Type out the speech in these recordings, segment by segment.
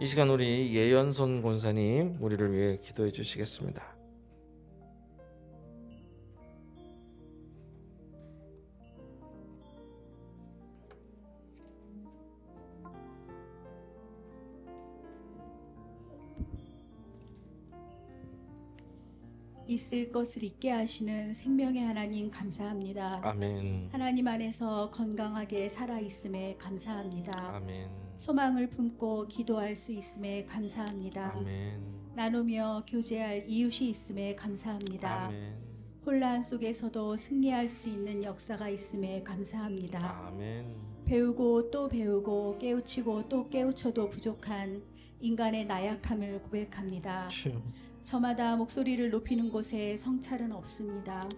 이 시간 우리 예연손 권사님 우리를 위해 기도해 주시겠습니다. 있을 것을 있게 하시는 생명의 하나님 감사합니다. 아멘. 하나님 안에서 건강하게 살아있음에 감사합니다. 아멘. 소망을 품고 기도할 수 있음에 감사합니다. 아멘. 나누며 교제할 이웃이 있음에 감사합니다. 아멘. 혼란 속에서도 승리할 수 있는 역사가 있음에 감사합니다. 아멘. 배우고 또 배우고 깨우치고 또 깨우쳐도 부족한 인간의 나약함을 고백합니다. 주여. 저마다 목소리를 높이는 곳에 성찰은 없습니다.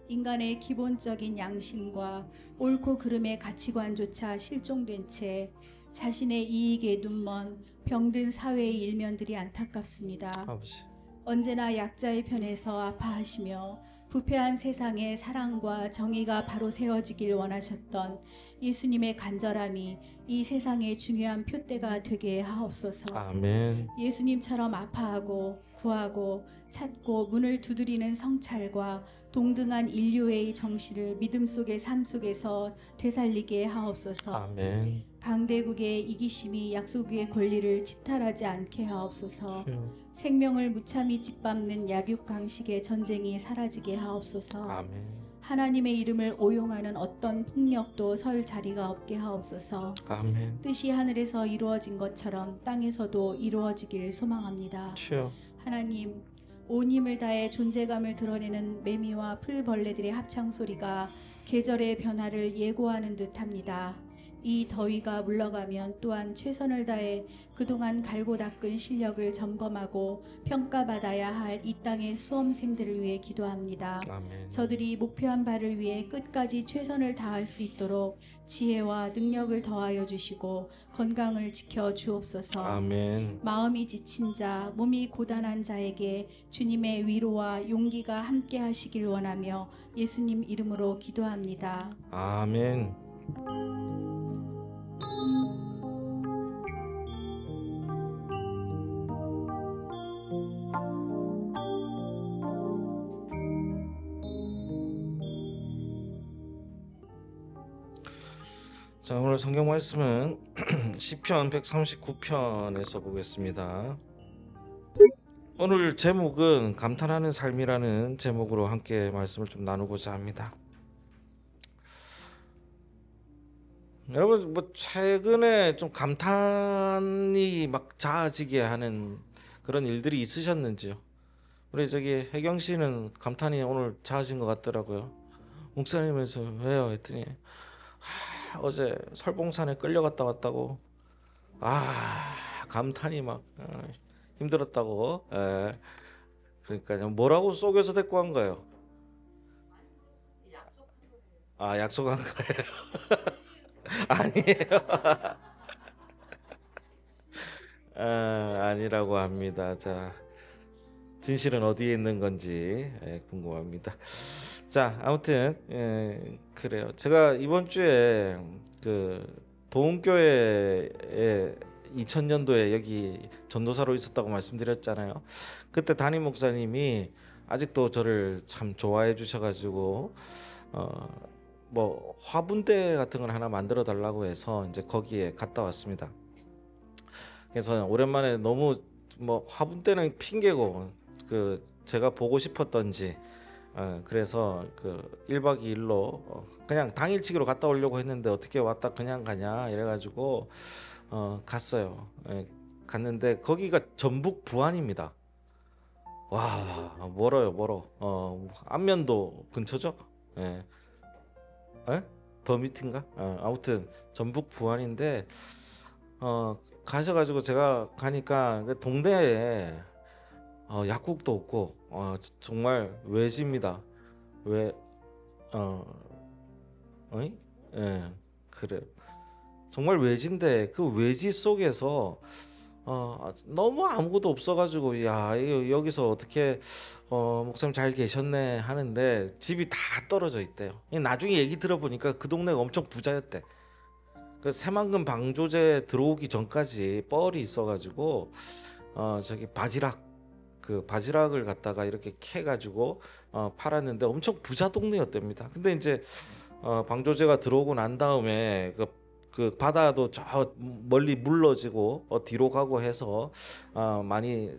인간의 기본적인 양심과 옳고 그름의 가치관조차 실종된 채 자신의 이익에 눈먼 병든 사회의 일면들이 안타깝습니다. 아버지. 언제나 약자의 편에서 아파하시며 부패한 세상에 사랑과 정의가 바로 세워지길 원하셨던 예수님의 간절함이 이 세상의 중요한 표대가 되게 하옵소서. 아멘. 예수님처럼 아파하고 구하고 찾고 문을 두드리는 성찰과 동등한 인류의 정신을 믿음 속의 삶 속에서 되살리게 하옵소서. 아멘. 강대국의 이기심이 약소국의 권리를 침탈하지 않게 하옵소서. 주여. 생명을 무참히 짓밟는 약육강식의 전쟁이 사라지게 하옵소서. 아멘. 하나님의 이름을 오용하는 어떤 폭력도 설 자리가 없게 하옵소서. 아멘. 뜻이 하늘에서 이루어진 것처럼 땅에서도 이루어지길 소망합니다. 주여. 하나님, 온 힘을 다해 존재감을 드러내는 매미와 풀벌레들의 합창 소리가 계절의 변화를 예고하는 듯합니다. 이 더위가 물러가면 또한 최선을 다해 그동안 갈고 닦은 실력을 점검하고 평가받아야 할 이 땅의 수험생들을 위해 기도합니다. 아멘. 저들이 목표한 바를 위해 끝까지 최선을 다할 수 있도록 지혜와 능력을 더하여 주시고 건강을 지켜 주옵소서. 아멘. 마음이 지친 자, 몸이 고단한 자에게 주님의 위로와 용기가 함께 하시길 원하며 예수님 이름으로 기도합니다. 아멘. 자, 오늘 성경 말씀은 시편 139편에서 보겠습니다. 오늘 제목은 감탄하는 삶이라는 제목으로 함께 말씀을 좀 나누고자 합니다. 여러분, 뭐 최근에 좀 감탄이 막 잦아지게 하는 그런 일들이 있으셨는지요? 우리 저기 혜경 씨는 감탄이 오늘 잦아진 것 같더라고요. 목사님에서 왜요? 했더니 어제 설봉산에 끌려갔다 왔다고. 감탄이 막 힘들었다고. 그러니까 뭐라고 속여서 데리고 간 거예요? 약속한 거예요. 아니에요. 아니라고 합니다. 자, 진실은 어디에 있는 건지 궁금합니다. 자, 아무튼 그래요. 제가 이번 주에 그 도움교회에 2000년도에 여기 전도사로 있었다고 말씀드렸잖아요. 그때 담임 목사님이 아직도 저를 참 좋아해 주셔가지고 뭐 화분대 같은 걸 하나 만들어 달라고 해서 이제 거기에 갔다 왔습니다. 그래서 오랜만에 너무 뭐 화분대는 핑계고 그 제가 보고 싶었던지 그래서 그 1박 2일로 그냥 당일치기로 갔다 오려고 했는데 어떻게 왔다 그냥 가냐 이래가지고 갔어요. 갔는데 거기가 전북 부안입니다. 와, 멀어요, 멀어. 안면도 근처죠? 예. 더 밑인가? 아무튼 전북 부안인데 가셔가지고 제가 가니까 그 동네에 약국도 없고 정말 외지입니다. 그래. 정말 외지인데 그 외지 속에서 너무 아무것도 없어가지고 여기서 어떻게 목사님 잘 계셨네 하는데 집이 다 떨어져 있대요. 나중에 얘기 들어보니까 그 동네가 엄청 부자였대. 그 새만금 방조제 들어오기 전까지 뻘이 있어가지고 저기 바지락을 갖다가 이렇게 캐가지고 팔았는데 엄청 부자 동네였답니다. 근데 이제 방조제가 들어오고 난 다음에 그 바다도 저 멀리 물러지고 뒤로 가고 해서 많이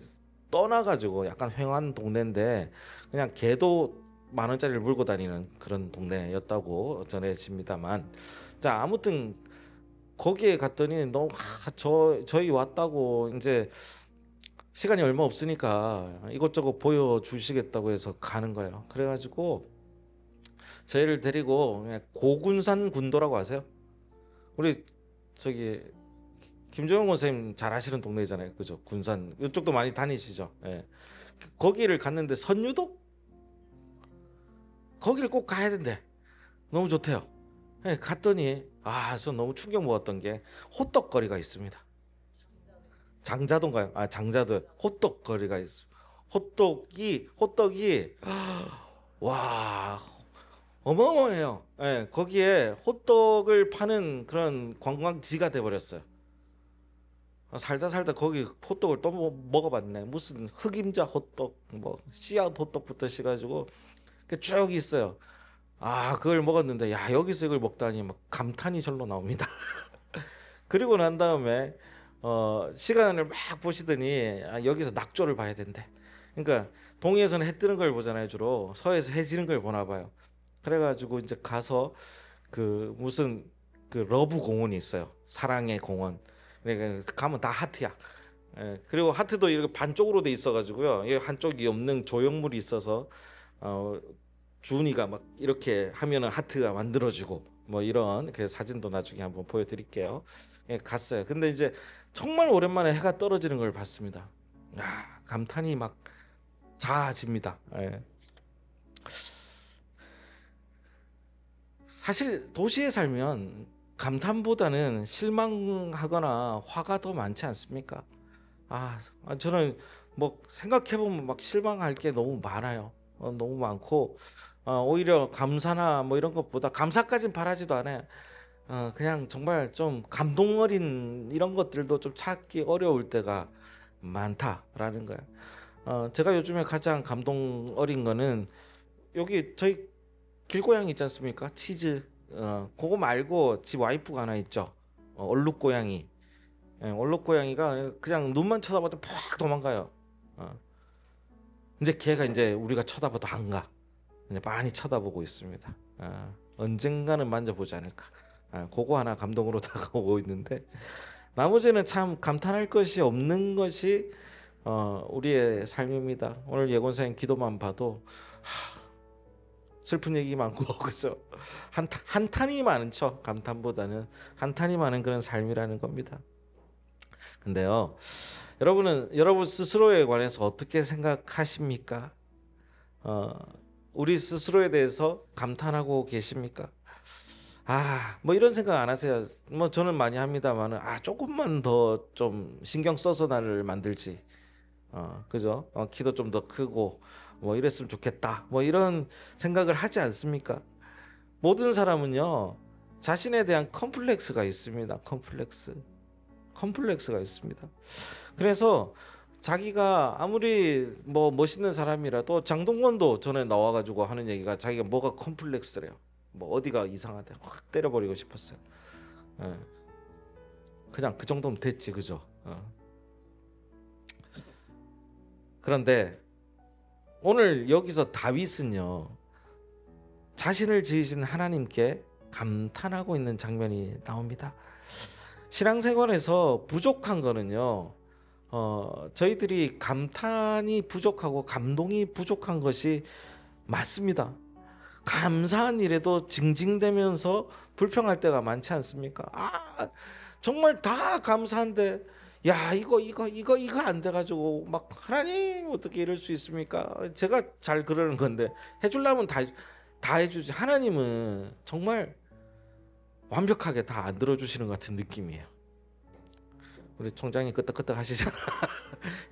떠나가지고 약간 횡한 동네인데 그냥 개도 10,000원짜리를 물고 다니는 그런 동네였다고 전해집니다만, 자 아무튼 거기에 갔더니 저희 왔다고 이제 시간이 얼마 없으니까 이것저것 보여주시겠다고 해서 가는 거예요. 그래가지고 저희를 데리고 그냥 고군산 군도라고 아세요? 우리 저기 김종영 선생님 잘 아시는 동네잖아요, 그죠? 군산 이쪽도 많이 다니시죠? 예. 거기를 갔는데 선유도 거기를 꼭 가야 된대. 너무 좋대요. 예, 갔더니 전 너무 충격 먹었던 게 호떡거리가 있습니다. 장자도인가요? 장자도 호떡거리가 있어. 호떡이 와 어마어마해요. 예, 거기에 호떡을 파는 그런 관광지가 돼 버렸어요. 살다 거기 호떡을 또 먹어봤네. 무슨 흑임자 호떡, 뭐 씨앗 호떡부터 시가지고 쭉 있어요. 그걸 먹었는데 여기서 이걸 먹다니 막 감탄이 절로 나옵니다. 그리고 난 다음에 시간을 막 보시더니 여기서 낙조를 봐야 된대. 그러니까 동해에서는 해 뜨는 걸 보잖아요, 주로. 서해에서 해 지는 걸 보나 봐요. 그래가지고 이제 가서 그 무슨 그 러브 공원이 있어요. 사랑의 공원. 그러니까 가면 다 하트야. 예, 그리고 하트도 이렇게 반쪽으로 돼 있어가지고요. 이 한쪽이 없는 조형물이 있어서 준이가 막 이렇게 하면은 하트가 만들어지고 뭐 이런 그 사진도 나중에 한번 보여드릴게요. 예, 갔어요. 근데 이제 정말 오랜만에 해가 떨어지는 걸 봤습니다. 감탄이 막 자아집니다. 예. 사실 도시에 살면 감탄보다는 실망하거나 화가 더 많지 않습니까? 저는 뭐 생각해보면 막 실망할 게 너무 많아요. 너무 많고 오히려 감사나 뭐 이런 것보다 감사까진 바라지도 않아요. 그냥 정말 좀 감동 어린 이런 것들도 좀 찾기 어려울 때가 많다라는 거예요. 제가 요즘에 가장 감동 어린 거는 여기 저희 길고양이 있지 않습니까? 치즈. 그거 말고 집 와이프가 하나 있죠. 얼룩고양이. 얼룩고양이가 그냥 눈만 쳐다봐도 팍 도망가요. 이제 걔가 이제 우리가 쳐다봐도 안 가. 이제 많이 쳐다보고 있습니다. 언젠가는 만져보지 않을까. 그거 하나 감동으로 다가오고 있는데, 나머지는 참 감탄할 것이 없는 것이 우리의 삶입니다. 오늘 예곤사님 기도만 봐도 슬픈 얘기 많고 그죠? 한탄이 많은 척, 감탄보다는 한탄이 많은 그런 삶이라는 겁니다. 근데요, 여러분 스스로에 관해서 어떻게 생각하십니까? 우리 스스로에 대해서 감탄하고 계십니까? 뭐 이런 생각 안 하세요? 뭐 저는 많이 합니다만은 조금만 더 좀 신경 써서 나를 만들지. 그죠? 키도 좀 더 크고 뭐 이랬으면 좋겠다. 뭐 이런 생각을 하지 않습니까? 모든 사람은요, 자신에 대한 컴플렉스가 있습니다. 컴플렉스가 있습니다. 그래서 자기가 아무리 뭐 멋있는 사람이라도, 장동건도 전에 나와가지고 하는 얘기가 자기가 뭐가 컴플렉스래요. 뭐 어디가 이상하대. 확 때려버리고 싶었어요. 그냥 그 정도면 됐지, 그죠? 그런데 오늘 여기서 다윗은요, 자신을 지으신 하나님께 감탄하고 있는 장면이 나옵니다. 신앙생활에서 부족한 거는요, 저희들이 감탄이 부족하고 감동이 부족한 것이 맞습니다. 감사한 일에도 징징대면서 불평할 때가 많지 않습니까? 정말 다 감사한데 이거 안 돼가지고 막 하나님 어떻게 이럴 수 있습니까? 제가 잘 그러는 건데 해주려면 다 해주지. 하나님은 정말 완벽하게 다 안 들어주시는 것 같은 느낌이에요. 우리 총장이 끄떡끄떡 하시잖아.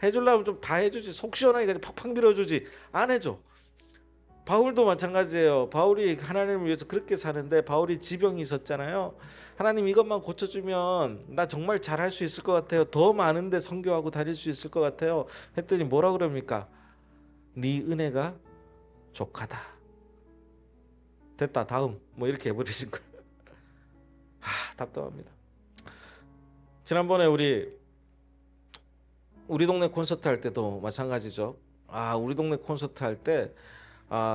해주려면 좀 다 해주지. 속 시원하게 팍팍 밀어주지. 안 해줘. 바울도 마찬가지예요. 바울이 하나님을 위해서 그렇게 사는데 바울이 지병이 있었잖아요. 하나님 이것만 고쳐주면 나 정말 잘할 수 있을 것 같아요. 더 많은데 선교하고 다닐 수 있을 것 같아요. 했더니 뭐라 그럽니까? 네 은혜가 족하다. 됐다 다음 뭐 이렇게 해버리신 거예요. 답답합니다. 지난번에 우리 동네 콘서트 할 때도 마찬가지죠. 우리 동네 콘서트 할 때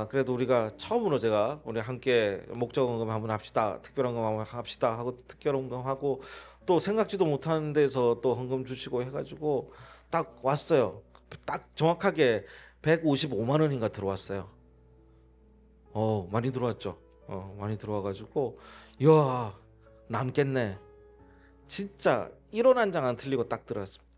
그래도 우리가 처음으로 제가 우리 함께 목적헌금 한번 합시다. 특별헌금 한번 합시다 하고 특별헌금 하고 또 생각지도 못하는 데서 또 헌금 주시고 해가지고 딱 왔어요. 딱 정확하게 155만 원인가 들어왔어요. 많이 들어왔죠. 많이 들어와가지고 이야 남겠네. 진짜 1원 한 장 안 틀리고 딱 들어왔습니다.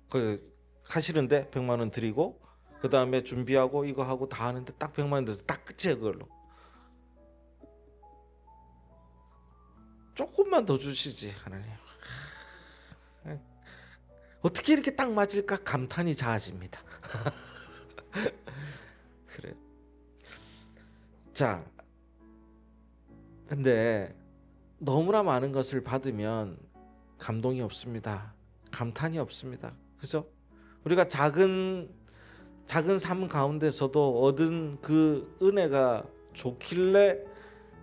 그 하시는데 100만 원 드리고 그 다음에 준비하고 이거 하고 다 하는데 딱 100만 원 돼서 딱 끝이에요. 그걸로 조금만 더 주시지 하나님. 어떻게 이렇게 딱 맞을까 감탄이 자아집니다. 그래. 자, 근데 너무나 많은 것을 받으면 감동이 없습니다. 감탄이 없습니다. 그죠? 우리가 작은 삶 가운데서도 얻은 그 은혜가 좋길래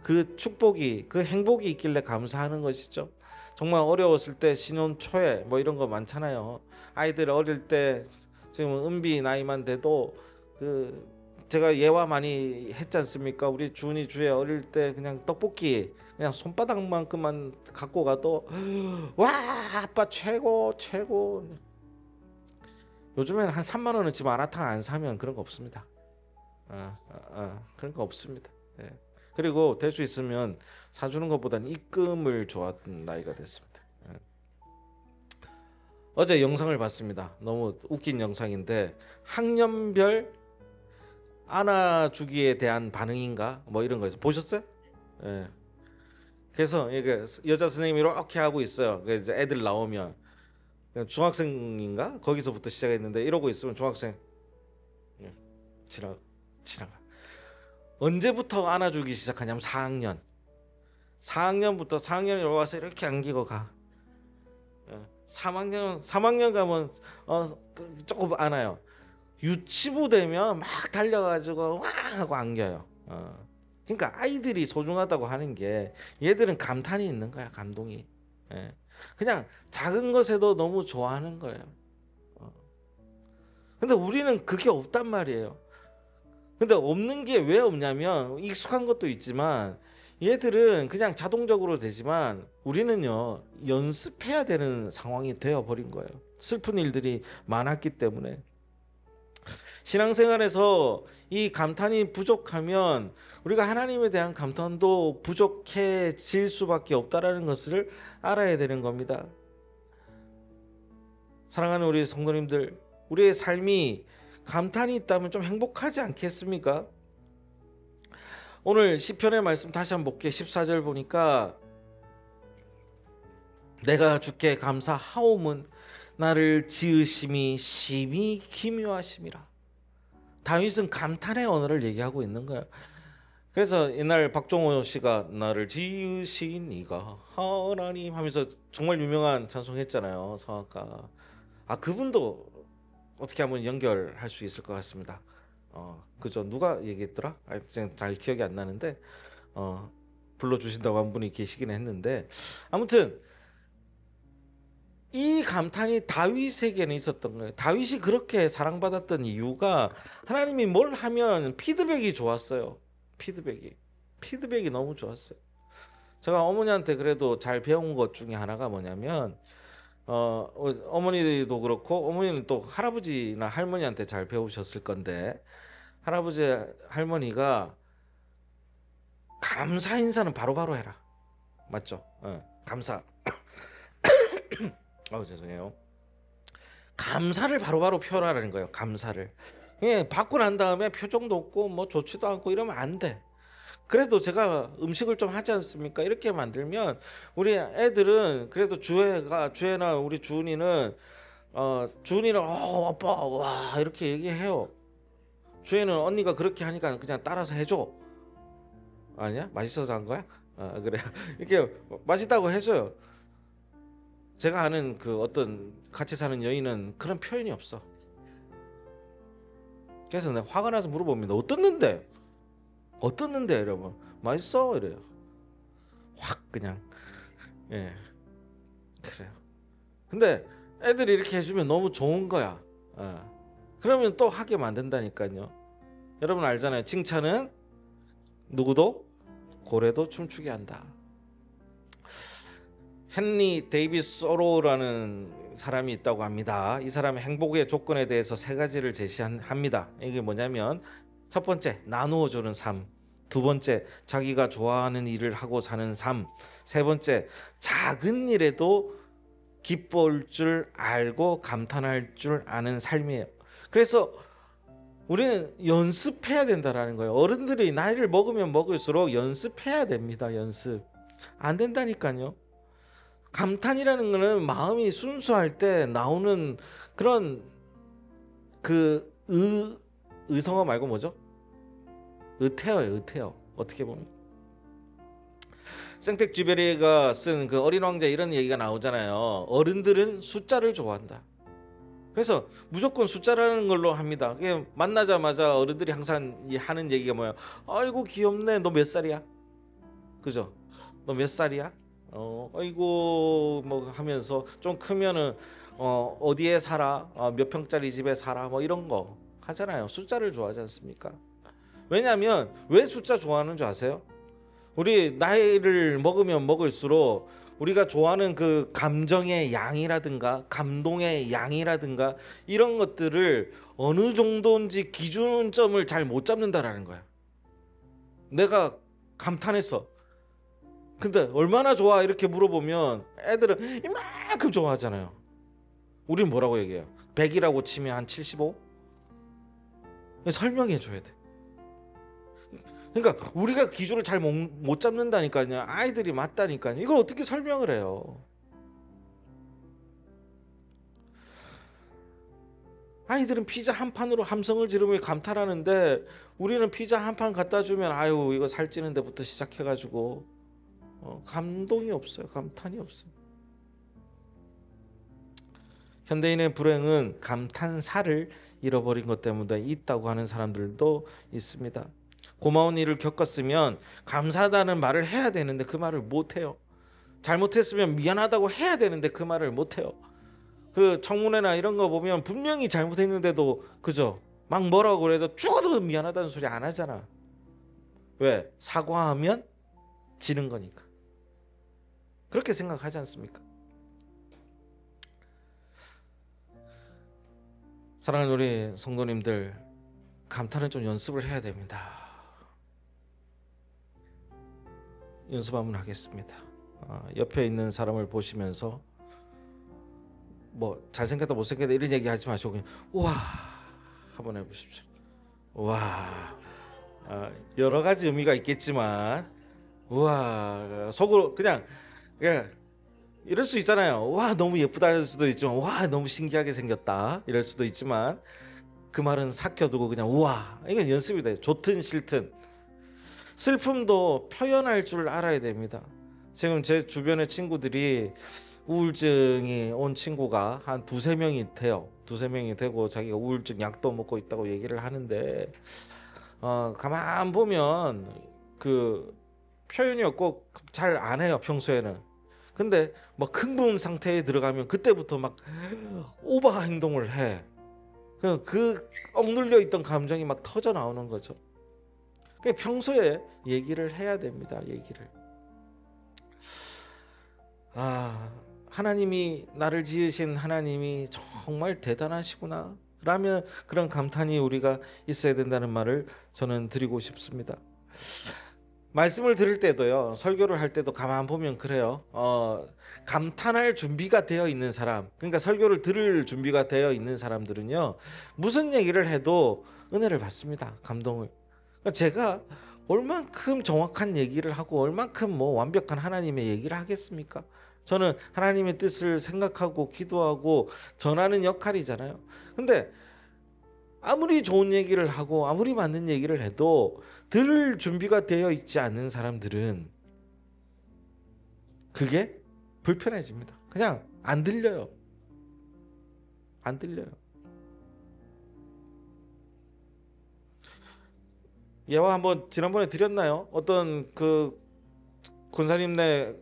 그 축복이 그 행복이 있길래 감사하는 것이죠. 정말 어려웠을 때 신혼 초에 뭐 이런 거 많잖아요. 아이들 어릴 때 지금 은비 나이만 돼도 그 제가 예화 많이 했지 않습니까? 우리 주은이 주에 어릴 때 그냥 떡볶이 그냥 손바닥만큼만 갖고 가도 와 아빠 최고. 요즘에는 한 3만 원어치 마라탕 안 사면 그런 거 없습니다. 그런 거 없습니다. 예. 그리고 될 수 있으면 사주는 것보다는 입금을 좋아하는 나이가 됐습니다. 예. 어제 영상을 봤습니다. 너무 웃긴 영상인데 학년별 안아주기에 대한 반응인가 뭐 이런 거에서 보셨어요? 예. 그래서 이게 여자 선생님이 이렇게 하고 있어요. 이제 애들 나오면 중학생인가 거기서부터 시작했는데 이러고 있으면 중학생 지나가. 언제부터 안아주기 시작하냐면 4학년부터 4학년이 와서 이렇게 안기고 가. 3학년 가면 조금 안아요. 유치부 되면 막 달려가지고 와 하고 안겨요. 그러니까 아이들이 소중하다고 하는 게 얘들은 감탄이 있는 거야. 감동이. 그냥 작은 것에도 너무 좋아하는 거예요. 근데 우리는 그게 없단 말이에요. 근데 없는 게 왜 없냐면 익숙한 것도 있지만 얘들은 그냥 자동적으로 되지만 우리는요 연습해야 되는 상황이 되어버린 거예요. 슬픈 일들이 많았기 때문에. 신앙생활에서 이 감탄이 부족하면 우리가 하나님에 대한 감탄도 부족해질 수밖에 없다라는 것을 알아야 되는 겁니다. 사랑하는 우리 성도님들, 우리의 삶이 감탄이 있다면 좀 행복하지 않겠습니까? 오늘 시편의 말씀 다시 한번 볼게요. 14절 보니까 내가 주께 감사하옴은 나를 지으심이 심히 기묘하심이라. 다윗은 감탄의 언어를 얘기하고 있는 거예요. 그래서 옛날 박종호 씨가 나를 지으신 이가 하나님 하면서 정말 유명한 찬송했잖아요. 성악가. 그분도 어떻게 한번 연결할 수 있을 것 같습니다. 그죠? 누가 얘기했더라? 잘 기억이 안 나는데 불러주신다고 한 분이 계시긴 했는데 아무튼 이 감탄이 다윗에게는 있었던 거예요. 다윗이 그렇게 사랑받았던 이유가 하나님이 뭘 하면 피드백이 좋았어요. 피드백이 너무 좋았어요. 제가 어머니한테 그래도 잘 배운 것 중에 하나가 뭐냐면 어머니도 그렇고 어머니는 또 할아버지나 할머니한테 잘 배우셨을 건데 할아버지 할머니가 감사 인사는 바로바로 해라. 맞죠? 감사. 죄송해요. 감사를 바로바로 표현하라는 거예요. 감사를. 받고 난 다음에 표정도 없고 뭐 좋지도 않고 이러면 안 돼. 그래도 제가 음식을 좀 하지 않습니까? 이렇게 만들면 우리 애들은 그래도 주애나 우리 주은이는 아빠 와 이렇게 얘기해요. 주혜는 언니가 그렇게 하니까 그냥 따라서 해줘. 아니야? 맛있어서 한 거야? 그래. 이렇게 맛있다고 해줘요. 제가 아는 그 어떤 같이 사는 여인은 그런 표현이 없어. 그래서 내가 화가 나서 물어봅니다. 어떻는데? 어떻는데 여러분? 맛있어 이래요. 확 그냥. 예. 그래요. 근데 애들이 이렇게 해주면 너무 좋은 거야. 그러면 또 하게 만든다니까요. 여러분 알잖아요. 칭찬은 누구도 고래도 춤추게 한다. 헨리 데이비스 소로라는 사람이 있다고 합니다. 이 사람의 행복의 조건에 대해서 세 가지를 제시합니다. 이게 뭐냐면 첫 번째, 나누어 주는 삶. 두 번째, 자기가 좋아하는 일을 하고 사는 삶. 세 번째, 작은 일에도 기뻐할 줄 알고 감탄할 줄 아는 삶이에요. 그래서 우리는 연습해야 된다라는 거예요. 어른들이 나이를 먹으면 먹을수록 연습해야 됩니다. 연습. 안 된다니까요. 감탄이라는 거는 마음이 순수할 때 나오는 그런 그 의성어 말고 뭐죠? 의태어예요. 의태어. 어떻게 보면 생텍쥐베리가 쓴 그 어린 왕자 이런 얘기가 나오잖아요. 어른들은 숫자를 좋아한다. 그래서 무조건 숫자라는 걸로 합니다. 만나자마자 어른들이 항상 하는 얘기가 뭐야? 아이고 귀엽네. 너 몇 살이야? 그죠? 너 몇 살이야? 아이고 뭐 하면서 좀 크면은 어디에 살아? 몇 평짜리 집에 살아? 뭐 이런 거 하잖아요. 숫자를 좋아하지 않습니까? 왜냐하면 왜 숫자 좋아하는 줄 아세요? 우리 나이를 먹으면 먹을수록 우리가 좋아하는 그 감정의 양이라든가 감동의 양이라든가 이런 것들을 어느 정도인지 기준점을 잘 못 잡는다라는 거야. 내가 감탄했어. 근데 얼마나 좋아 이렇게 물어보면 애들은 이만큼 좋아하잖아요. 우린 뭐라고 얘기해요? 100이라고 치면 한 75? 설명해 줘야 돼. 그러니까 우리가 기준을 잘 못 잡는다니까요. 아이들이 맞다니까요. 이걸 어떻게 설명을 해요? 아이들은 피자 한 판으로 함성을 지르며 감탄하는데 우리는 피자 한 판 갖다 주면 아유 이거 살찌는 데부터 시작해가지고 감동이 없어요. 감탄이 없어요. 현대인의 불행은 감탄사를 잃어버린 것 때문에 있다고 하는 사람들도 있습니다. 고마운 일을 겪었으면 감사하다는 말을 해야 되는데 그 말을 못해요. 잘못했으면 미안하다고 해야 되는데 그 말을 못해요. 그 청문회나 이런 거 보면 분명히 잘못했는데도 그죠? 막 뭐라고 그래도 죽어도 미안하다는 소리 안 하잖아. 왜? 사과하면 지는 거니까. 그렇게 생각하지 않습니까? 사랑하는 우리 성도님들, 감탄은 좀 연습을 해야 됩니다. 연습 한번 하겠습니다. 옆에 있는 사람을 보시면서 뭐 잘생겼다 못생겼다 이런 얘기 하지 마시고 그냥 우와 한번 해보십시오. 우와. 여러 가지 의미가 있겠지만 우와 속으로 그냥 이럴 수 있잖아요. 와 너무 예쁘다 이럴 수도 있지만 와 너무 신기하게 생겼다 이럴 수도 있지만 그 말은 삭혀두고 그냥 우와 이건 연습이 돼요. 좋든 싫든. 슬픔도 표현할 줄 알아야 됩니다. 지금 제 주변의 친구들이 우울증이 온 친구가 한 두세 명이 돼요. 두세 명이 되고 자기가 우울증 약도 먹고 있다고 얘기를 하는데 가만 보면 그 표현이 없고 잘 안 해요. 평소에는. 근데 막 흥분 상태에 들어가면 그때부터 막 오버 행동을 해. 그 억눌려 있던 감정이 막 터져 나오는 거죠. 평소에 얘기를 해야 됩니다. 얘기를. 하나님이 나를 지으신 하나님이 정말 대단하시구나 라면 그런 감탄이 우리가 있어야 된다는 말을 저는 드리고 싶습니다. 말씀을 들을 때도요, 설교를 할 때도 가만 보면 그래요. 감탄할 준비가 되어 있는 사람, 그러니까 설교를 들을 준비가 되어 있는 사람들은요, 무슨 얘기를 해도 은혜를 받습니다. 감동을. 제가 얼만큼 정확한 얘기를 하고 얼만큼 뭐 완벽한 하나님의 얘기를 하겠습니까? 저는 하나님의 뜻을 생각하고 기도하고 전하는 역할이잖아요. 근데 아무리 좋은 얘기를 하고 아무리 맞는 얘기를 해도 들을 준비가 되어 있지 않는 사람들은 그게 불편해집니다. 그냥 안 들려요. 안 들려요. 예화 한번 지난번에 드렸나요? 어떤 그 권사님네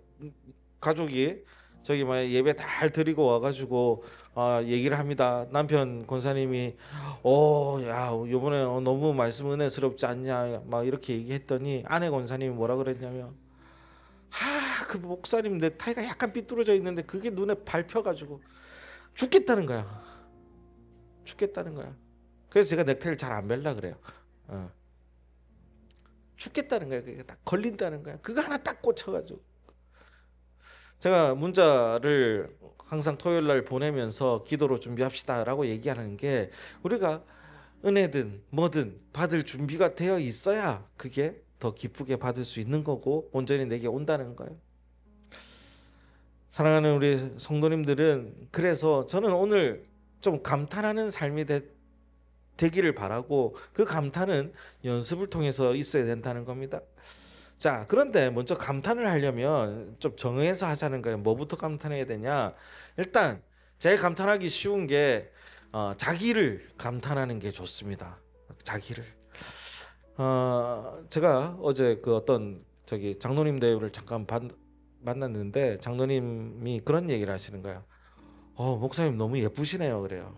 가족이 저기 막 예배 잘 드리고 와가지고 얘기를 합니다. 남편 권사님이 야 요번에 너무 말씀 은혜스럽지 않냐 막 이렇게 얘기했더니 아내 권사님이 뭐라 그랬냐면 그 목사님 넥타이가 약간 삐뚤어져 있는데 그게 눈에 밟혀가지고 죽겠다는 거야. 죽겠다는 거야. 그래서 제가 넥타이를 잘 안 멜라 그래요. 죽겠다는 거야. 그게 딱 걸린다는 거야. 그거 하나 딱 꽂혀가지고 제가 문자를 항상 토요일 날 보내면서 기도로 준비합시다라고 얘기하는 게 우리가 은혜든 뭐든 받을 준비가 되어 있어야 그게 더 기쁘게 받을 수 있는 거고 온전히 내게 온다는 거예요. 사랑하는 우리 성도님들은 그래서 저는 오늘 좀 감탄하는 삶이 되기를 바라고 그 감탄은 연습을 통해서 있어야 된다는 겁니다. 자, 그런데 먼저 감탄을 하려면 좀 정해서 하자는 거예요. 뭐부터 감탄해야 되냐? 일단 제일 감탄하기 쉬운 게 자기를 감탄하는 게 좋습니다. 자기를. 제가 어제 그 어떤 저기 장로님 대회를 잠깐 만났는데 장로님이 그런 얘기를 하시는 거예요. 목사님 너무 예쁘시네요. 그래요.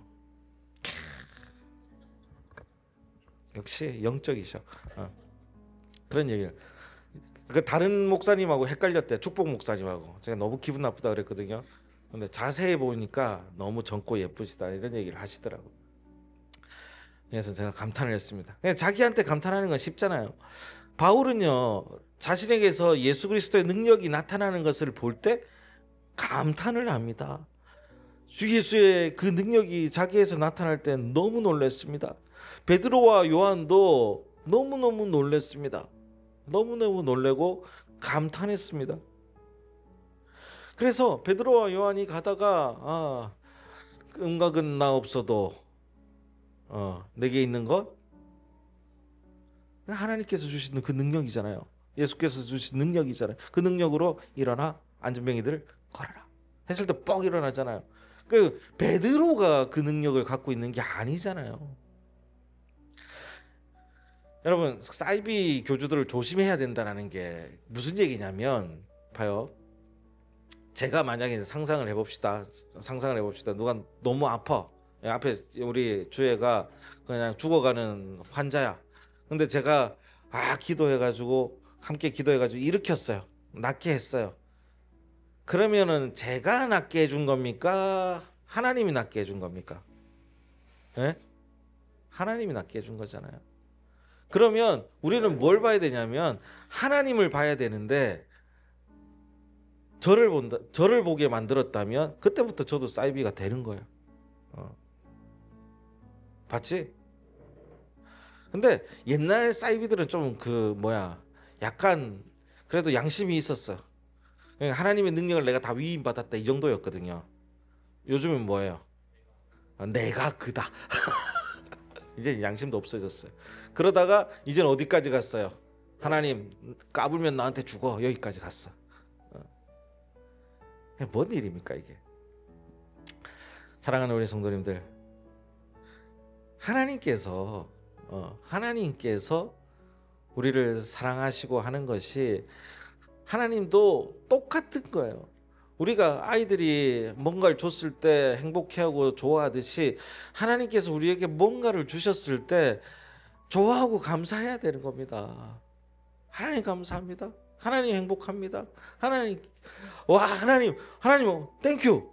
역시 영적이셔. 그런 얘기를. 그 다른 목사님하고 헷갈렸대. 축복 목사님하고. 제가 너무 기분 나쁘다 그랬거든요. 근데 자세히 보니까 너무 젊고 예쁘시다 이런 얘기를 하시더라고. 그래서 제가 감탄을 했습니다. 그냥 자기한테 감탄하는 건 쉽잖아요. 바울은요 자신에게서 예수 그리스도의 능력이 나타나는 것을 볼 때 감탄을 합니다. 주 예수의 그 능력이 자기에서 나타날 때 너무 놀랐습니다. 베드로와 요한도 너무너무 놀랐습니다. 너무너무 놀래고 감탄했습니다. 그래서 베드로와 요한이 가다가 음각은 나 없어도 내게 있는 것 하나님께서 주시는 그 능력이잖아요. 예수께서 주신 능력이잖아요. 그 능력으로 일어나 안전뱅이들을 걸어라 했을 때 뻑 일어나잖아요. 그 베드로가 그 능력을 갖고 있는 게 아니잖아요. 여러분 사이비 교주들을 조심해야 된다는 게 무슨 얘기냐면 봐요. 제가 만약에 상상을 해봅시다. 누가 너무 아파. 앞에 우리 주애가 그냥 죽어가는 환자야. 근데 제가 기도해가지고 함께 기도해가지고 일으켰어요. 낫게 했어요. 그러면은 제가 낫게 해준 겁니까? 하나님이 낫게 해준 겁니까? 네? 하나님이 낫게 해준 거잖아요. 그러면 우리는 뭘 봐야 되냐면 하나님을 봐야 되는데 저를 보게 만들었다면 그때부터 저도 사이비가 되는 거예요. 봤지? 근데 옛날 사이비들은 좀 약간 그래도 양심이 있었어. 하나님의 능력을 내가 다 위임받았다 이 정도였거든요. 요즘은 뭐예요? 내가 그다. 이제 양심도 없어졌어요. 그러다가 이제는 어디까지 갔어요? 하나님 까불면 나한테 죽어 여기까지 갔어. 뭔 일입니까 이게? 사랑하는 우리 성도님들, 하나님께서 우리를 사랑하시고 하는 것이 하나님도 똑같은 거예요. 우리가 아이들이 뭔가를 줬을 때 행복해하고 좋아하듯이 하나님께서 우리에게 뭔가를 주셨을 때 좋아하고 감사해야 되는 겁니다. 하나님 감사합니다. 하나님 행복합니다. 하나님 땡큐.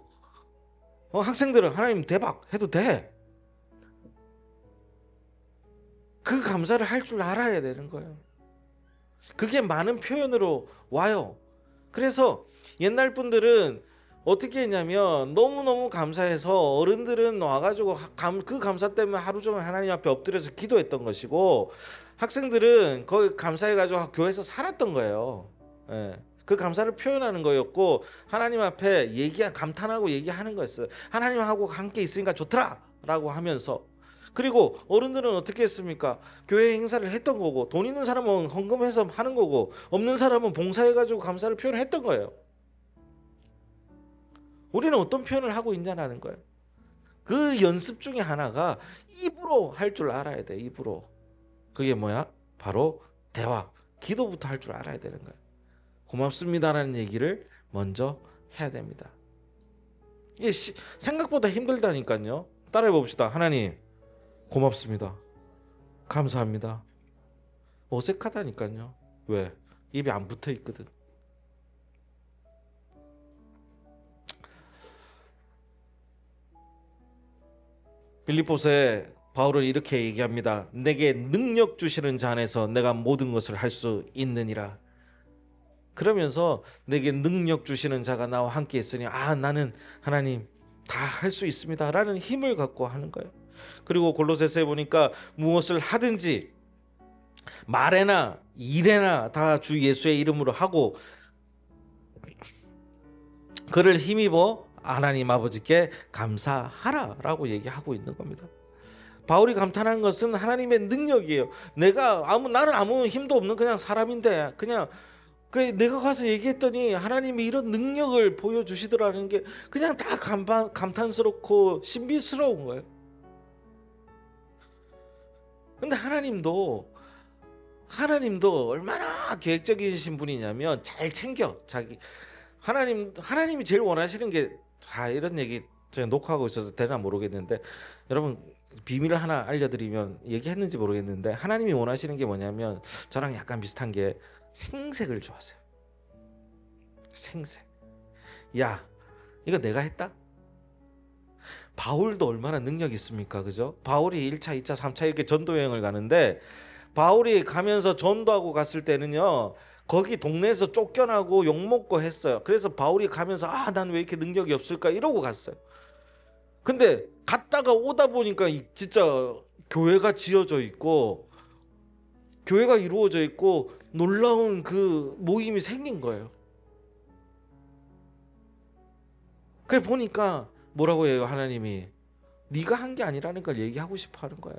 학생들은 하나님 대박 해도 돼. 그 감사를 할 줄 알아야 되는 거예요. 그게 많은 표현으로 와요. 그래서 옛날 분들은 어떻게 했냐면 너무너무 감사해서 어른들은 와가지고 그 감사 때문에 하루 종일 하나님 앞에 엎드려서 기도했던 것이고 학생들은 거기 감사해가지고 교회에서 살았던 거예요. 예. 그 감사를 표현하는 거였고 하나님 앞에 감탄하고 얘기하는 거였어요. 하나님하고 함께 있으니까 좋더라 라고 하면서 그리고 어른들은 어떻게 했습니까? 교회 행사를 했던 거고, 돈 있는 사람은 헌금해서 하는 거고, 없는 사람은 봉사해가지고 감사를 표현했던 거예요. 우리는 어떤 표현을 하고 있냐는 거예요. 그 연습 중에 하나가 입으로 할 줄 알아야 돼. 입으로. 그게 뭐야? 바로 대화, 기도부터 할 줄 알아야 되는 거예요. 고맙습니다라는 얘기를 먼저 해야 됩니다. 이게 생각보다 힘들다니까요. 따라해 봅시다. 하나님 고맙습니다. 감사합니다. 어색하다니까요. 왜? 입에 안 붙어 있거든. 빌립보서에 바울은 이렇게 얘기합니다. 내게 능력 주시는 자 안에서 내가 모든 것을 할 수 있느니라. 그러면서 내게 능력 주시는 자가 나와 함께 있으니 나는 하나님 다 할 수 있습니다 라는 힘을 갖고 하는 거예요. 그리고 골로새서에 보니까 무엇을 하든지 말에나 일에나 다 주 예수의 이름으로 하고 그를 힘입어 하나님 아버지께 감사하라 라고 얘기하고 있는 겁니다. 바울이 감탄한 것은 하나님의 능력이에요. 나는 아무 힘도 없는 그냥 사람인데 그냥 내가 가서 얘기했더니 하나님이 이런 능력을 보여주시더라는 게 그냥 다 감탄스럽고 신비스러운 거예요. 근데 하나님도 얼마나 계획적이신 분이냐면 잘 챙겨 자기 하나님이 제일 원하시는 게 이런 얘기 제가 녹화하고 있어서 되나 모르겠는데 여러분 비밀을 하나 알려드리면 얘기했는지 모르겠는데 하나님이 원하시는 게 뭐냐면 저랑 약간 비슷한 게 생색을 좋아하세요. 생색. 야, 이거 내가 했다? 바울도 얼마나 능력이 있습니까? 그죠? 바울이 1차, 2차, 3차 이렇게 전도 여행을 가는데 바울이 가면서 전도하고 갔을 때는요. 거기 동네에서 쫓겨나고 욕먹고 했어요. 그래서 바울이 가면서 난 왜 이렇게 능력이 없을까 이러고 갔어요. 근데 갔다가 오다 보니까 진짜 교회가 지어져 있고 교회가 이루어져 있고 놀라운 그 모임이 생긴 거예요. 그래 보니까 뭐라고 해요? 하나님이 네가 한 게 아니라는 걸 얘기하고 싶어 하는 거예요.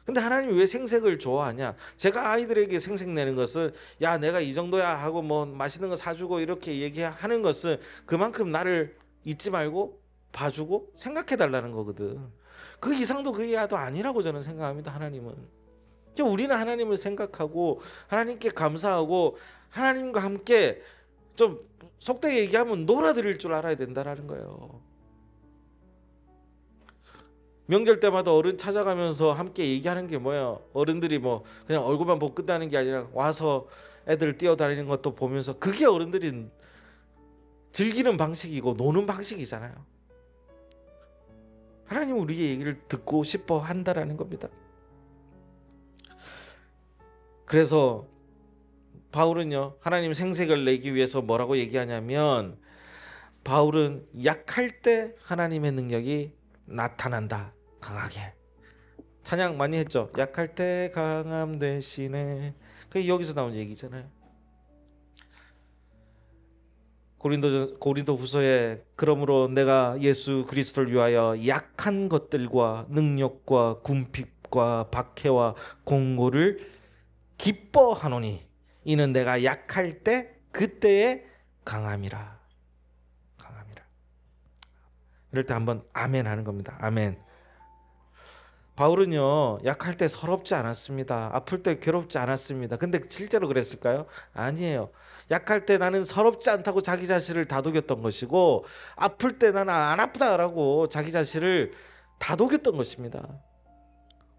근데 하나님이 왜 생색을 좋아하냐? 제가 아이들에게 생색내는 것은 야 내가 이 정도야 하고 뭐 맛있는 거 사주고 이렇게 얘기하는 것은 그만큼 나를 잊지 말고 봐주고 생각해달라는 거거든. 그 이상도 그 이하도 아니라고 저는 생각합니다. 하나님은. 우리는 하나님을 생각하고 하나님께 감사하고 하나님과 함께 좀 속되게 얘기하면 놀아드릴 줄 알아야 된다라는 거예요. 명절 때마다 어른 찾아가면서 함께 얘기하는 게 뭐예요? 어른들이 뭐 그냥 얼굴만 보고 끝나는 게 아니라 와서 애들 뛰어다니는 것도 보면서 그게 어른들이 즐기는 방식이고 노는 방식이잖아요. 하나님은 우리의 얘기를 듣고 싶어 한다라는 겁니다. 그래서 바울은요 하나님 생색을 내기 위해서 뭐라고 얘기하냐면 바울은 약할 때 하나님의 능력이 나타난다. 강하게. 찬양 많이 했죠. 약할 때 강함 되시네. 그게 여기서 나온 얘기잖아요. 고린도 후서에 그러므로 내가 예수 그리스도를 위하여 약한 것들과 능력과 궁핍과 박해와 공고를 기뻐하노니 이는 내가 약할 때 그때의 강함이라. 이럴 때 한번 아멘 하는 겁니다. 아멘. 바울은요 약할 때 서럽지 않았습니다. 아플 때 괴롭지 않았습니다. 근데 실제로 그랬을까요? 아니에요. 약할 때 나는 서럽지 않다고 자기 자신을 다독였던 것이고 아플 때 나는 안 아프다라고 자기 자신을 다독였던 것입니다.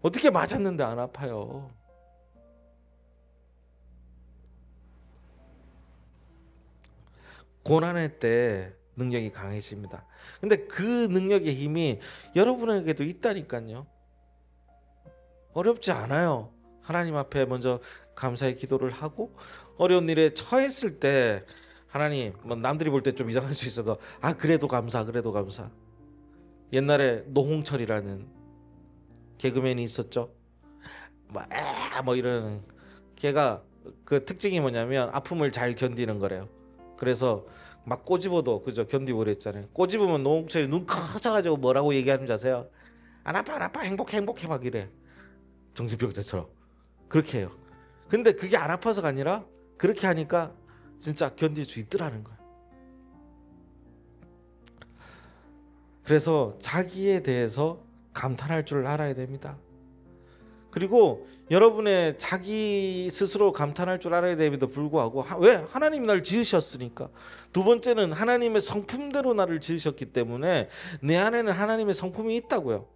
어떻게 맞았는데 안 아파요? 고난의 때 능력이 강해집니다. 근데 그 능력의 힘이 여러분에게도 있다니까요. 어렵지 않아요. 하나님 앞에 먼저 감사의 기도를 하고 어려운 일에 처했을 때 하나님 뭐 남들이 볼 때 좀 이상할 수 있어도 그래도 감사. 옛날에 노홍철이라는 개그맨이 있었죠. 뭐 이런 걔가 그 특징이 뭐냐면 아픔을 잘 견디는 거래요. 그래서 막 꼬집어도 그죠 견디고 그랬잖아요. 꼬집으면 노홍철이 눈 커져가지고 뭐라고 얘기하는지 아세요? 안 아파 안 아파 행복해 행복해 막 이래. 정신병자처럼 그렇게 해요. 근데 그게 안 아파서가 아니라 그렇게 하니까 진짜 견딜 수 있더라는 거야. 그래서 자기에 대해서 감탄할 줄 알아야 됩니다. 그리고 여러분의 자기 스스로 감탄할 줄 알아야 됨에도 불구하고 왜? 하나님이 날 지으셨으니까. 두 번째는 하나님의 성품대로 나를 지으셨기 때문에 내 안에는 하나님의 성품이 있다고요.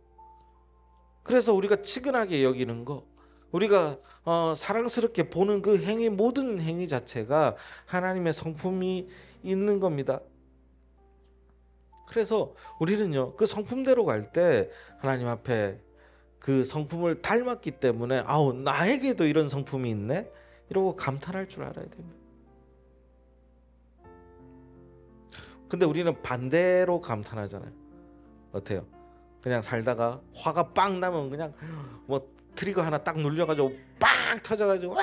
그래서 우리가 치근하게 여기는 거, 우리가 사랑스럽게 보는 그 행위, 모든 행위 자체가 하나님의 성품이 있는 겁니다. 그래서 우리는요, 그 성품대로 갈 때 하나님 앞에 그 성품을 닮았기 때문에 아우 나에게도 이런 성품이 있네 이러고 감탄할 줄 알아야 됩니다. 근데 우리는 반대로 감탄하잖아요. 어때요? 그냥 살다가 화가 빵 나면 그냥 뭐 트리거 하나 딱 눌려가지고 빵 터져가지고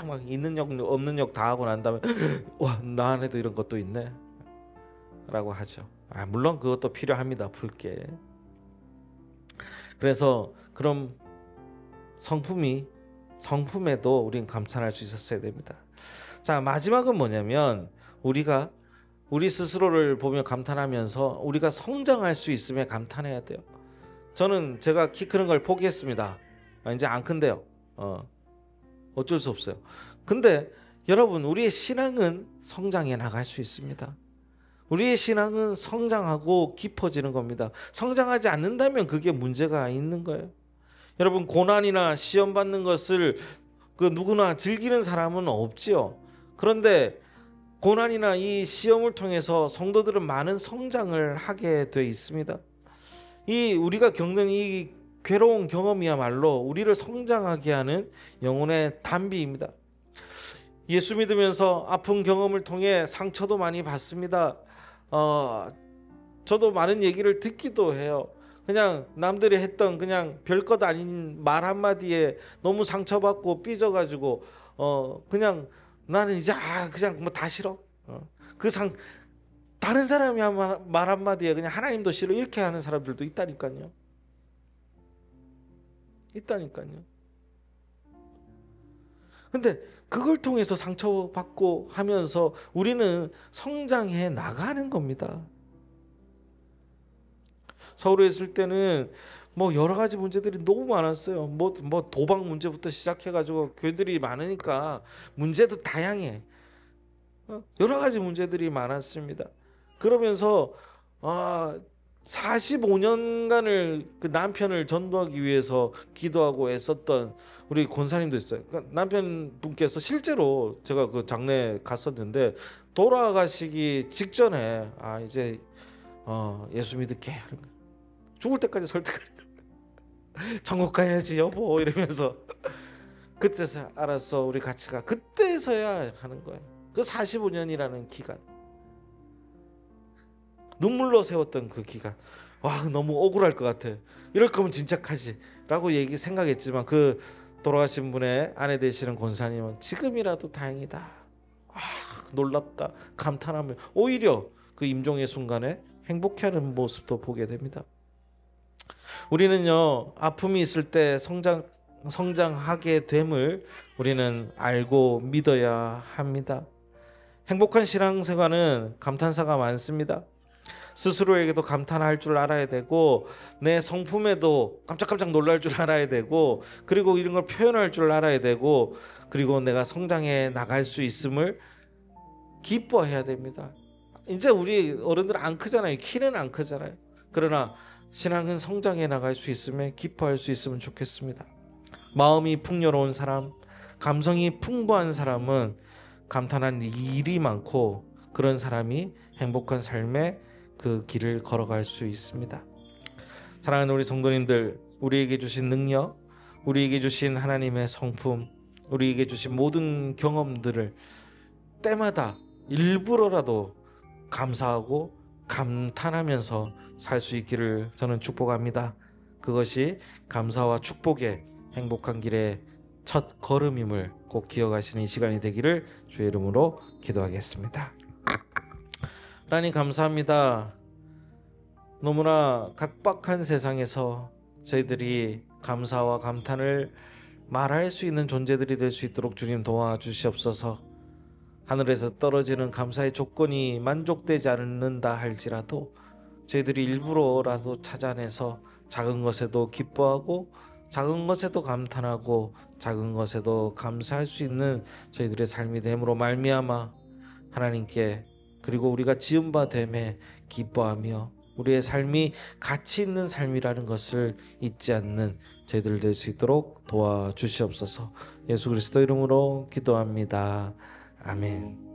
막 있는 욕 없는 욕 다 하고 난 다음에 와 나 안에도 이런 것도 있네 라고 하죠. 물론 그것도 필요합니다. 풀게. 그래서 그럼 성품에도 우린 감탄할 수 있었어야 됩니다. 자, 마지막은 뭐냐면 우리가 우리 스스로를 보며 감탄하면서 우리가 성장할 수 있음에 감탄해야 돼요. 저는 제가 키 크는 걸 포기했습니다. 이제 안 큰데요. 어쩔 수 없어요. 근데 여러분, 우리의 신앙은 성장해 나갈 수 있습니다. 우리의 신앙은 성장하고 깊어지는 겁니다. 성장하지 않는다면 그게 문제가 있는 거예요. 여러분, 고난이나 시험 받는 것을 그 누구나 즐기는 사람은 없지요. 그런데 고난이나 이 시험을 통해서 성도들은 많은 성장을 하게 돼 있습니다. 이 우리가 겪는 이 괴로운 경험이야말로 우리를 성장하게 하는 영혼의 단비입니다. 예수 믿으면서 아픈 경험을 통해 상처도 많이 받습니다. 저도 많은 얘기를 듣기도 해요. 그냥 남들이 했던 그냥 별것 아닌 말 한마디에 너무 상처받고 삐져가지고 그냥 나는 이제 그냥 뭐 다 싫어. 다른 사람이 한 말 한마디에 그냥 하나님도 싫어 이렇게 하는 사람들도 있다니까요. 근데 그걸 통해서 상처받고 하면서 우리는 성장해 나가는 겁니다. 서울에 있을 때는 뭐 여러 가지 문제들이 너무 많았어요. 뭐 도박 문제부터 시작해가지고 교회들이 많으니까 문제도 다양해. 여러 가지 문제들이 많았습니다. 그러면서 45년간을 그 남편을 전도하기 위해서 기도하고 애썼던 우리 권사님도 있어요. 그러니까 남편분께서 실제로 제가 그 장례 갔었는데 돌아가시기 직전에 이제 예수 믿을게 죽을 때까지 설득을 천국 가야지 여보 이러면서 그때서 알았어 우리 같이 가. 그때서야 하는 거예요. 그 45년이라는 기간, 눈물로 세웠던 그 기간, 와 너무 억울할 것 같아. 이럴 거면 진짜 가지 라고 생각했지만 그 돌아가신 분의 아내 되시는 권사님은 지금이라도 다행이다, 놀랍다 감탄하며 오히려 그 임종의 순간에 행복해하는 모습도 보게 됩니다. 우리는요 아픔이 있을 때 성장하게 됨을 우리는 알고 믿어야 합니다. 행복한 신앙생활은 감탄사가 많습니다. 스스로에게도 감탄할 줄 알아야 되고 내 성품에도 깜짝깜짝 놀랄 줄 알아야 되고 그리고 이런 걸 표현할 줄 알아야 되고 그리고 내가 성장해 나갈 수 있음을 기뻐해야 됩니다. 이제 우리 어른들 안 크잖아요. 키는 안 크잖아요. 그러나 신앙은 성장해 나갈 수 있음에 기뻐할 수 있으면 좋겠습니다. 마음이 풍요로운 사람, 감성이 풍부한 사람은 감탄한 일이 많고 그런 사람이 행복한 삶의 그 길을 걸어갈 수 있습니다. 사랑하는 우리 성도님들, 우리에게 주신 능력, 우리에게 주신 하나님의 성품, 우리에게 주신 모든 경험들을 때마다 일부러라도 감사하고 감탄하면서 살 수 있기를 저는 축복합니다. 그것이 감사와 축복의 행복한 길의 첫 걸음임을 꼭 기억하시는 이 시간이 되기를 주의 이름으로 기도하겠습니다. 하나님 감사합니다. 너무나 각박한 세상에서 저희들이 감사와 감탄을 말할 수 있는 존재들이 될 수 있도록 주님 도와주시옵소서. 하늘에서 떨어지는 감사의 조건이 만족되지 않는다 할지라도 저희들이 일부러라도 찾아내서 작은 것에도 기뻐하고 작은 것에도 감탄하고 작은 것에도 감사할 수 있는 저희들의 삶이 됨으로 말미암아 하나님께, 그리고 우리가 지은 바 됨에 기뻐하며 우리의 삶이 가치 있는 삶이라는 것을 잊지 않는 저희들 될 수 있도록 도와주시옵소서. 예수 그리스도 이름으로 기도합니다. 아멘.